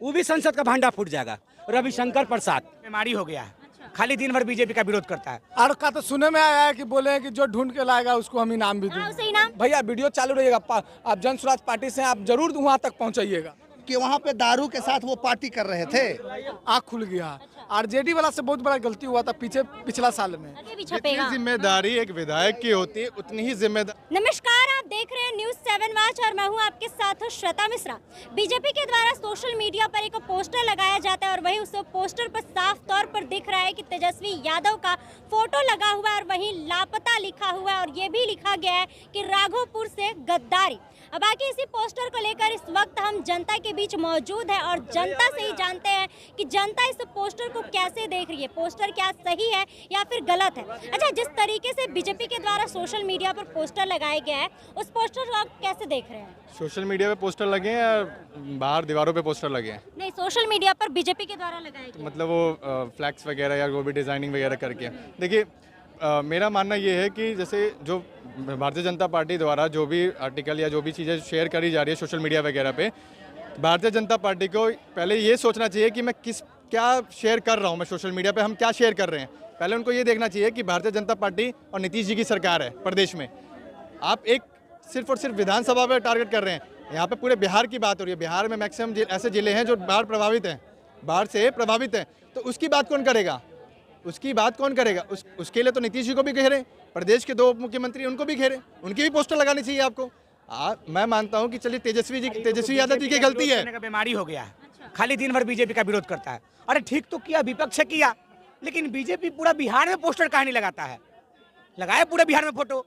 वो भी संसद का भांडा फूट जाएगा। रविशंकर प्रसाद बीमारी हो गया है, खाली दिन भर बीजेपी का विरोध करता है। और का तो सुने में आया है कि बोले हैं कि जो ढूंढ के लाएगा उसको हम इनाम भी देंगे। उसे इनाम भैया वीडियो चालू रहिएगा, आप जन स्वराज पार्टी से आप जरूर वहाँ तक पहुँचाइएगा कि वहाँ पे दारू के साथ वो पार्टी कर रहे थे। आँख खुल गया। आरजेडी वाला से बहुत बड़ा गलती हुआ था पिछला साल में। आगे भी छपेगा। जिम्मेदारी एक विधायक की होती है उतनी ही जिम्मेदारी। नमस्कार, आप देख रहे हैं न्यूज 7 वॉच और मैं हूं आपके साथ श्वेता मिश्रा। बीजेपी के द्वारा सोशल मीडिया पर एक पोस्टर लगाया जाता है और वहीं उस पोस्टर पर साफ तौर पर दिख रहा है कि तेजस्वी यादव का फोटो लगा हुआ है और वहीं लापता लिखा हुआ है और ये भी लिखा गया है कि राघोपुर से गद्दारी। अब बाकी इसी पोस्टर को लेकर इस वक्त हम जनता के बीच मौजूद है और जनता से ही जानते हैं कि जनता इस पोस्टर को कैसे देख रही है, पोस्टर क्या सही है या फिर गलत है। अच्छा, जिस तरीके से बीजेपी के द्वारा सोशल मीडिया पर पोस्टर लगाया गया है उस पोस्टर को आप कैसे देख रहे हैं? सोशल मीडिया पे पोस्टर लगे हैं या बाहर दीवारों पे पोस्टर लगे हैं? नहीं, सोशल मीडिया पर बीजेपी के द्वारा लगाया गया। मतलब वो फ्लैक्स वगैरह या वो भी डिज़ाइनिंग वगैरह करके। देखिए मेरा मानना ये है कि जैसे जो भारतीय जनता पार्टी द्वारा जो भी आर्टिकल या जो भी चीज़ें शेयर करी जा रही है सोशल मीडिया वगैरह पे, भारतीय जनता पार्टी को पहले ये सोचना चाहिए कि मैं क्या शेयर कर रहा हूँ, मैं सोशल मीडिया पे हम क्या शेयर कर रहे हैं। पहले उनको ये देखना चाहिए कि भारतीय जनता पार्टी और नीतीश जी की सरकार है प्रदेश में। आप एक सिर्फ और सिर्फ विधानसभा पर टारगेट कर रहे हैं। यहाँ पे पूरे बिहार की बात हो रही है। बिहार में मैक्सिमम ऐसे जिले हैं जो बाढ़ प्रभावित हैं, बाढ़ से प्रभावित हैं, तो उसकी बात कौन करेगा? उसकी बात कौन करेगा? उसके लिए तो नीतीश जी को भी घेरे, प्रदेश के 2 मुख्यमंत्री उनको भी घेरे, उनकी भी पोस्टर लगानी चाहिए आपको। मैं मानता हूँ कि चलिए तेजस्वी यादव जी की गलती है। बीमारी हो गया है, खाली दिन भर बीजेपी का विरोध करता है। अरे ठीक तो किया, विपक्ष किया, लेकिन बीजेपी पूरा बिहार में पोस्टर काहे नहीं लगाता है? लगाया पूरे बिहार में फोटो।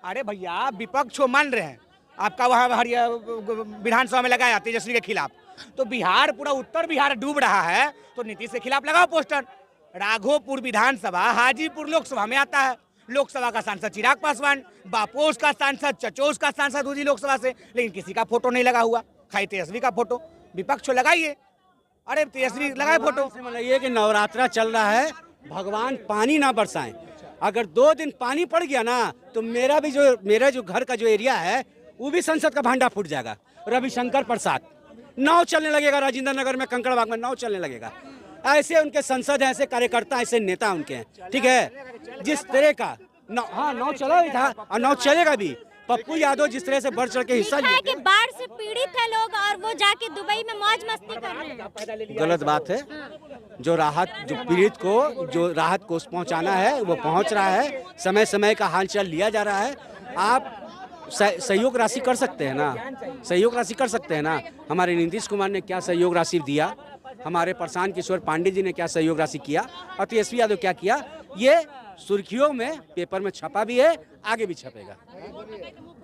अरे भैया, विपक्ष को मान रहे हैं, आपका वहाँ विधानसभा में लगाया तेजस्वी के खिलाफ, तो बिहार पूरा उत्तर बिहार डूब रहा है, तो नीतीश के खिलाफ लगाओ पोस्टर। राघोपुर विधानसभा हाजीपुर लोकसभा में आता है, लोकसभा का सांसद चिराग पासवान, बापोस का सांसद, चचोस का सांसद उसी लोकसभा से, लेकिन किसी का फोटो नहीं लगा हुआ, खाली तेजस्वी का फोटो। विपक्ष को लगाइए, अरे तेजस्वी लगाए फोटो। ये कि नवरात्रा चल रहा है, भगवान पानी ना बरसाएं। अगर 2 दिन पानी पड़ गया ना तो मेरा जो घर का जो एरिया है वो भी संसद का भांडा फूट जाएगा। रविशंकर प्रसाद नाव चलने लगेगा, राजेंद्र नगर में कंकड़बाग में नाव चलने लगेगा। ऐसे उनके संसद हैं, ऐसे कार्यकर्ता, ऐसे नेता उनके हैं, ठीक है। जिस तरह का नाव चला भी था और नाव चलेगा भी। पप्पू यादव जिस तरह से बढ़ चढ़ के हिस्सा लिया कि बाढ़ से पीड़ित है लोग और वो जाके दुबई में मौज मस्ती कर रहे हैं, गलत बात है। जो पीड़ित को जो राहत कोष पहुंचाना है वो पहुंच रहा है, समय समय का हालचाल लिया जा रहा है। आप सहयोग राशि कर सकते हैं ना, सहयोग राशि कर सकते हैं ना। हमारे नीतीश कुमार ने क्या सहयोग राशि दिया, हमारे प्रशांत किशोर पांडे जी ने क्या सहयोग राशि किया, और तेजस्वी यादव क्या किया, ये सुर्खियों में पेपर में छपा भी है, आगे भी छपेगा,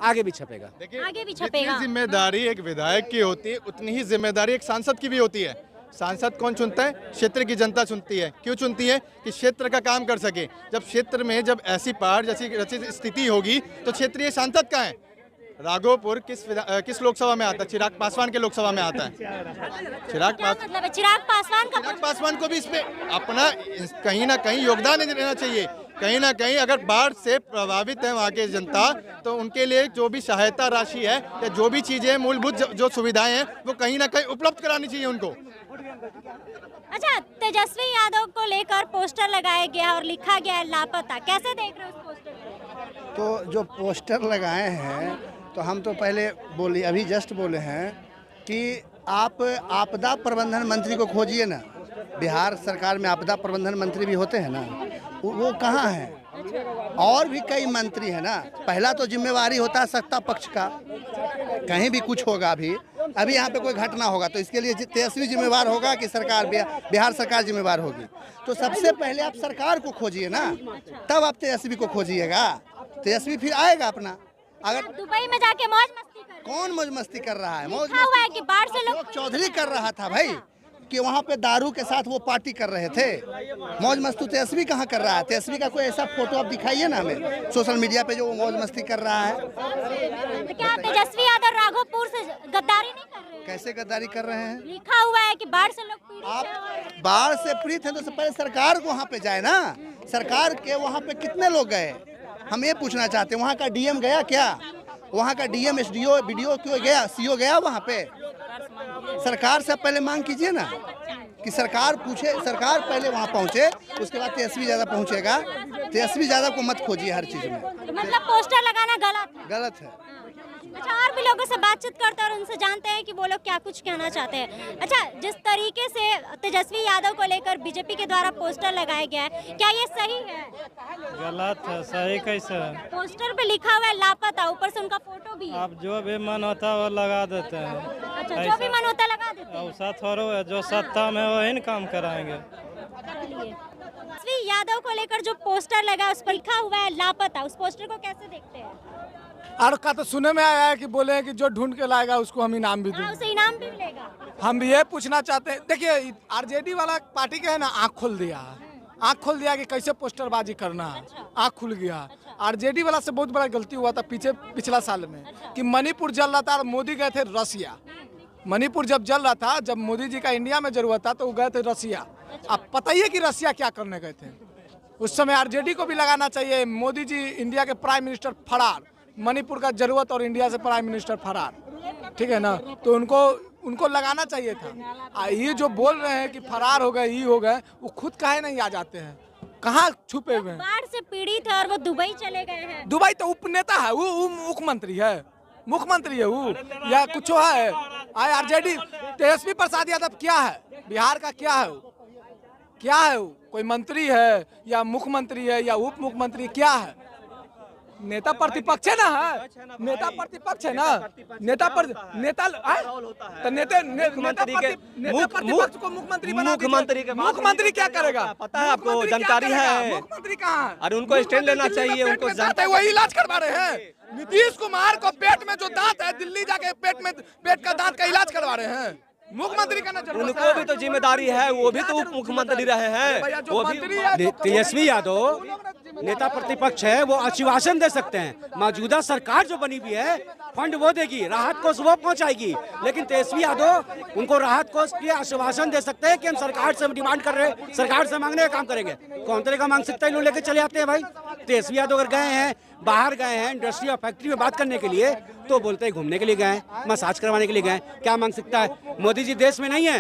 आगे भी छपेगा। आगे भी छपेगा। जिम्मेदारी एक विधायक की होती है उतनी ही जिम्मेदारी एक सांसद की भी होती है। सांसद कौन चुनता है? क्षेत्र की जनता चुनती है। क्यों चुनती है? कि क्षेत्र का काम कर सके। जब क्षेत्र में जब ऐसी बाढ़ जैसी स्थिति होगी तो क्षेत्रीय सांसद का है। राघोपुर किस लोकसभा में आता है? चिराग पासवान के लोकसभा में आता है। चिराग पासवान को भी इसमें अपना कहीं ना कहीं योगदान देना चाहिए। कहीं ना कहीं अगर बाढ़ से प्रभावित है वहाँ की जनता, तो उनके लिए जो भी सहायता राशि है या जो भी चीजें मूलभूत जो सुविधाएं हैं वो कहीं ना कहीं उपलब्ध करानी चाहिए उनको। अच्छा, तेजस्वी यादव को लेकर पोस्टर लगाया गया और लिखा गया है लापता, कैसे देख रहे हो उस पोस्टर को? तो जो पोस्टर लगाए हैं तो हम तो पहले अभी जस्ट बोले हैं कि आप आपदा प्रबंधन मंत्री को खोजिए ना। बिहार सरकार में आपदा प्रबंधन मंत्री भी होते हैं ना, वो कहाँ हैं? और भी कई मंत्री हैं ना। पहला तो जिम्मेवारी होता है सत्ता पक्ष का, कहीं भी कुछ होगा, अभी यहाँ पे कोई घटना होगा तो इसके लिए तेजस्वी जिम्मेवार होगा कि सरकार, बिहार सरकार जिम्मेवार होगी। तो सबसे पहले आप सरकार को खोजिए ना, तब आप तेजस्वी को खोजिएगा। तेजस्वी फिर आएगा अपना। अगर दुबई में जाके मौज मस्ती कर, कौन मौज मस्ती कर रहा है? मौज हुआ है कि बाढ़ से लोग चौधरी कर रहा था भाई, कि वहाँ पे दारू के साथ वो पार्टी कर रहे थे। मौज मस्ती तेजस्वी कहाँ कर रहा है? तेजस्वी का कोई ऐसा फोटो आप दिखाइए ना हमें सोशल मीडिया पे जो वो मौज मस्ती कर रहा है। तो क्या तेजस्वी यादव राघोपुर से गद्दारी नहीं कर रहे हैं? कैसे गद्दारी कर रहे हैं? लिखा हुआ है कि बाढ़ से लोग पीड़ित हैं। आप बाढ़ से पीड़ित हैं तो पहले सरकार को वहाँ पे जाए ना। सरकार के वहाँ पे कितने लोग गए, हम ये पूछना चाहते हैं। वहाँ का डीएम गया क्या? वहाँ का डीएम, एसडीओ, बीडीओ क्यों गया? सीओ गया वहाँ पे? सरकार से आप पहले मांग कीजिए ना कि सरकार पूछे, सरकार पहले वहाँ पहुँचे, उसके बाद तेजस्वी यादव पहुँचेगा। तेजस्वी यादव को मत खोजिए हर चीज़ में, मतलब पोस्टर लगाना गलत है। गलत है। अच्छा, और भी लोगों से बातचीत करते हैं और उनसे जानते हैं कि वो लोग क्या कुछ कहना चाहते हैं। अच्छा, जिस तरीके से तेजस्वी यादव को लेकर बीजेपी के द्वारा पोस्टर लगाया गया है, क्या ये सही है? गलत है, सही कैसे है? पोस्टर पे लिखा हुआ है लापता, ऊपर से उनका फोटो भी है। आप जो भी मन होता है वो लगा देते हैं। अच्छा, जो भी मन होता है लगा देते हैं। ऐसा थोड़ा है, जो सत्ता में वही न काम कराएंगे। तेजस्वी यादव को लेकर जो पोस्टर लगा उस पर लिखा हुआ है लापता, उस पोस्टर को कैसे देखते हैं? और का तो सुने में आया है कि बोले हैं कि जो ढूंढ के लाएगा उसको हम इनाम भी हाँ, देंगे। उसे इनाम भी मिलेगा। हम भी ये पूछना चाहते हैं, देखिए आरजेडी वाला पार्टी के है ना, आँख खोल दिया है। आँख खोल दिया कि कैसे पोस्टरबाजी करना है, आँख खुल गया। आरजेडी वाला से बहुत बड़ा गलती हुआ था पिछला साल में कि मणिपुर जल रहा था और मोदी गए थे रसिया। मणिपुर जब जल रहा था, जब मोदी जी का इंडिया में जरूरत था तो वो गए थे रसिया। अब पता ही है कि रसिया क्या करने गए थे। उस समय आरजेडी को भी लगाना चाहिए। मोदी जी इंडिया के प्राइम मिनिस्टर फरार, मणिपुर का जरूरत और इंडिया से प्राइम मिनिस्टर फरार, ठीक है ना, तो उनको लगाना चाहिए था। ये जो बोल रहे हैं कि फरार हो गए, ये हो गए, वो खुद काहे नहीं आ जाते हैं, कहाँ छुपे हुए हैं? बाढ़ से पीड़ित है और वो दुबई चले गए हैं। दुबई तो उपनेता है, वो मुख्यमंत्री है, मुख्यमंत्री है वो, या कुछ है? आरजेडी तेजस्वी प्रसाद यादव क्या है, बिहार का क्या है वो? क्या है वो? कोई मंत्री है या मुख्यमंत्री है या उप मुख्यमंत्री, क्या है? नेता प्रतिपक्ष है ना, है नेता प्रतिपक्ष है ना, नेता तो प्रतिपक्ष को मुख्यमंत्री बना दीजिए। मुख्यमंत्री क्या करेगा पता है आपको, जानकारी है? मुख्यमंत्री कहाँ है? अरे उनको स्टैंड लेना चाहिए, उनको जानते हैं, वही इलाज करवा रहे हैं। नीतीश कुमार को पेट में जो दांत है, दिल्ली जाके पेट का दांत का इलाज करवा रहे हैं। मुख्यमंत्री का नजर, उनको भी तो जिम्मेदारी है, वो भी तो उप मुख्यमंत्री रहे हैं। वो भी तेजस्वी यादव नेता प्रतिपक्ष है, वो आश्वासन दे सकते हैं। मौजूदा सरकार जो बनी हुई है, फंड वो देगी, राहत कोष वो पहुंचाएगी, लेकिन तेजस्वी यादव उनको राहत कोष के आश्वासन दे सकते हैं कि हम सरकार से डिमांड कर रहे हैं, सरकार से मांगने का काम करेंगे। कौन तरह का मांग सकता है, लोग लेके चले आते हैं भाई। तेजस्वी यादव अगर गए हैं, बाहर गए हैं इंडस्ट्री और फैक्ट्री में बात करने के लिए, तो बोलते हैं घूमने के लिए गए, मसाज करवाने के लिए गए, क्या मांग सकता है? मोदी जी देश में नहीं है,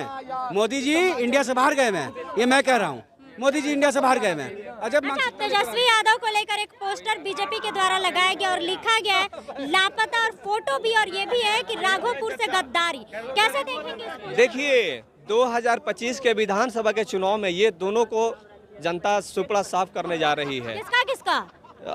मोदी जी इंडिया से बाहर गए हैं, ये मैं कह रहा हूँ, मोदी जी इंडिया से बाहर गए हैं। अजब। अच्छा, तेजस्वी यादव को लेकर एक पोस्टर बीजेपी के द्वारा लगाया गया और लिखा गया है लापता, और फोटो भी और ये भी है कि राघोपुर से गद्दारी, कैसे देखेंगे? देखिए 2025 के विधानसभा के चुनाव में ये दोनों को जनता सुपड़ा साफ करने जा रही है। किसका किसका?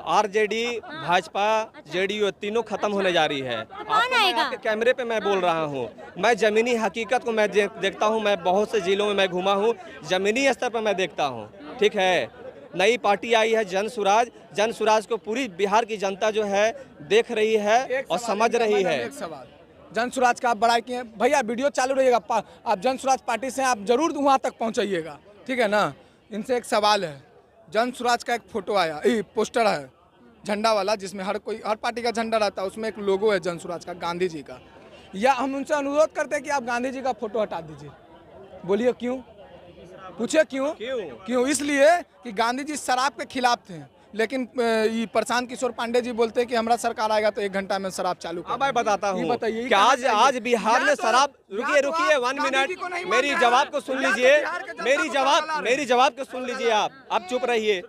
आरजेडी, भाजपा, जेडीयू तीनों खत्म होने जा रही है। कौन आएगा? कैमरे पे मैं बोल रहा हूँ, मैं जमीनी हकीकत को मैं देखता हूँ। मैं बहुत से जिलों में मैं घूमा हूँ, जमीनी स्तर पर मैं देखता हूँ, ठीक है। नई पार्टी आई है जन सुराज, जन सुराज को पूरी बिहार की जनता जो है देख रही है और समझ रही है। एक सवाल, जन सुराज का आप बड़ाई किए भैया, वीडियो चालू रहिएगा, आप जन सुराज पार्टी से आप जरूर वहाँ तक पहुँचाइएगा, ठीक है ना। इनसे एक सवाल है, जन सुराज का एक फोटो आया, पोस्टर है झंडा वाला, जिसमें हर पार्टी का झंडा रहता है, उसमें एक लोगो है जन सुराज का, गांधी जी का। या हम उनसे अनुरोध करते हैं कि आप गांधी जी का फोटो हटा दीजिए। बोलिए क्यों? पूछिए क्यों? इसलिए कि गांधी जी शराब के खिलाफ थे, लेकिन ये प्रशांत किशोर पांडे जी बोलते हैं कि हमारा सरकार आएगा तो 1 घंटा में शराब चालू कर। मैं बताता हूँ, बताइए क्या आज बिहार में शराब, रुकिए 1 मिनट, मेरी जवाब को सुन लीजिए, मेरी जवाब को सुन लीजिए, आप चुप रहिए।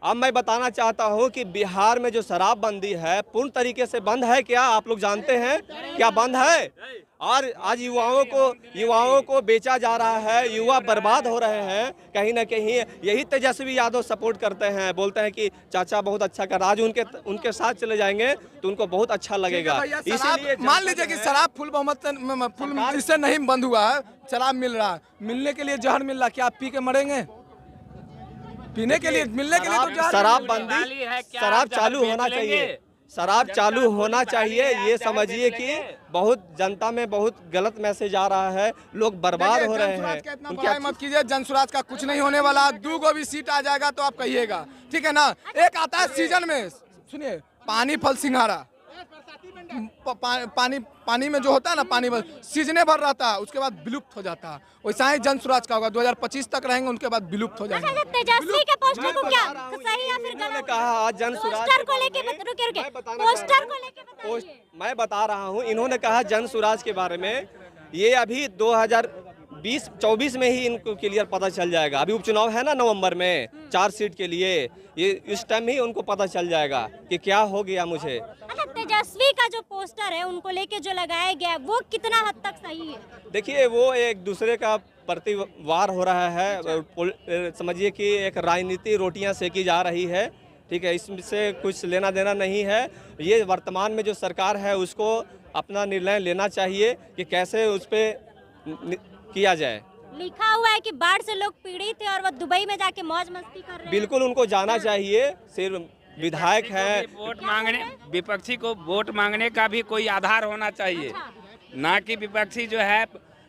अब मैं बताना चाहता हूँ कि बिहार में जो शराबबंदी है पूर्ण तरीके से बंद है क्या? आप लोग जानते हैं क्या बंद है? और आज युवाओं को बेचा जा रहा है, युवा बर्बाद हो रहे हैं कहीं ना कहीं। यही तेजस्वी यादव सपोर्ट करते हैं, बोलते हैं कि चाचा बहुत अच्छा कर, आज उनके साथ चले जाएंगे तो उनको बहुत अच्छा लगेगा। इसलिए मान लीजिए कि शराब फुल इससे नहीं बंद हुआ है, शराब मिल रहा है, मिलने के लिए जहर मिल रहा, क्या आप पी के मरेंगे? पीने के लिए, मिलने के लिए तो शराबबंदी, शराब चालू होना चाहिए, शराब चालू होना चाहिए। ये समझिए कि बहुत जनता में बहुत गलत मैसेज आ रहा है, लोग बर्बाद हो रहे हैं। मत कीजिए, जन सुराज का कुछ नहीं होने वाला, 2 भी सीट आ जाएगा तो आप कहिएगा, ठीक है ना। एक आता है सीजन में, सुनिए, पानी फल सिंघाड़ा, पानी में जो होता है ना, पानी सीजने भर रहता है, उसके बाद विलुप्त हो जाता है। वैसा ही जन सुराज का होगा, 2025 तक रहेंगे, उनके बाद विलुप्त हो जाएंगे। तेजस्वी के पोस्टर को क्या सही या फिर गलत? कहा आज जन सुराज पोस्टर को लेके रुके, पोस्टर को लेके बताइए। मैं बता रहा हूँ, इन्होंने कहा जन सुराज के बारे में ये अभी 2020-24 में ही इनको क्लियर पता चल जाएगा। अभी उपचुनाव है ना नवंबर में 4 सीट के लिए, ये इस टाइम ही उनको पता चल जाएगा कि क्या हो गया मुझे। अच्छा, तेजस्वी का जो पोस्टर है उनको लेके जो लगाया गया है वो कितना हद तक सही है? देखिए, वो एक दूसरे का प्रति वार हो रहा है, समझिए कि एक राजनीति रोटियां सेकी जा रही है, ठीक है, इससे कुछ लेना देना नहीं है। ये वर्तमान में जो सरकार है उसको अपना निर्णय लेना चाहिए कि कैसे उस पर किया जाए। लिखा हुआ है कि बाढ़ से लोग पीड़ित थे और वो दुबई में जाके मौज मस्ती कर रहे हैं। बिल्कुल उनको जाना चाहिए, सिर्फ विधायक है। वोट मांगने, विपक्षी को वोट मांगने का भी कोई आधार होना चाहिए, ना कि विपक्षी जो है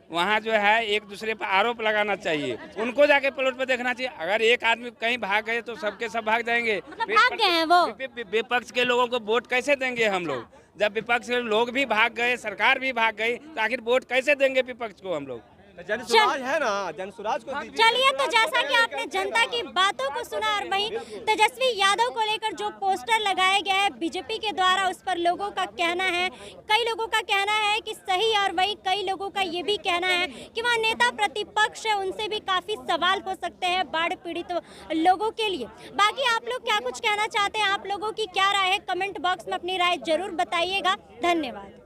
वहाँ जो है एक दूसरे पर आरोप लगाना चाहिए। उनको जाके प्लॉट पे देखना चाहिए। अगर एक आदमी कहीं भाग गए तो सबके सब भाग जाएंगे। मतलब भाग गए हैं वो। विपक्ष के लोगों को वोट कैसे देंगे हम लोग? जब विपक्ष के लोग भी भाग गए, सरकार भी भाग गई, तो आखिर वोट कैसे देंगे विपक्ष को हम लोग? जनसुराज है ना, जनसुराज को दीजिए। चलिए, तो जैसा कि आपने जनता की बातों को सुना और वहीं तेजस्वी यादव को लेकर जो पोस्टर लगाया गया है बीजेपी के द्वारा, उस पर लोगों का कहना है, कई लोगों का कहना है कि सही, और वहीं कई लोगों का ये भी कहना है कि वहाँ नेता प्रतिपक्ष है, उनसे भी काफी सवाल हो सकते हैं बाढ़ पीड़ित लोगों के लिए। बाकी आप लोग क्या कुछ कहना चाहते हैं, आप लोगों की क्या राय है, कमेंट बॉक्स में अपनी राय जरूर बताइएगा। धन्यवाद।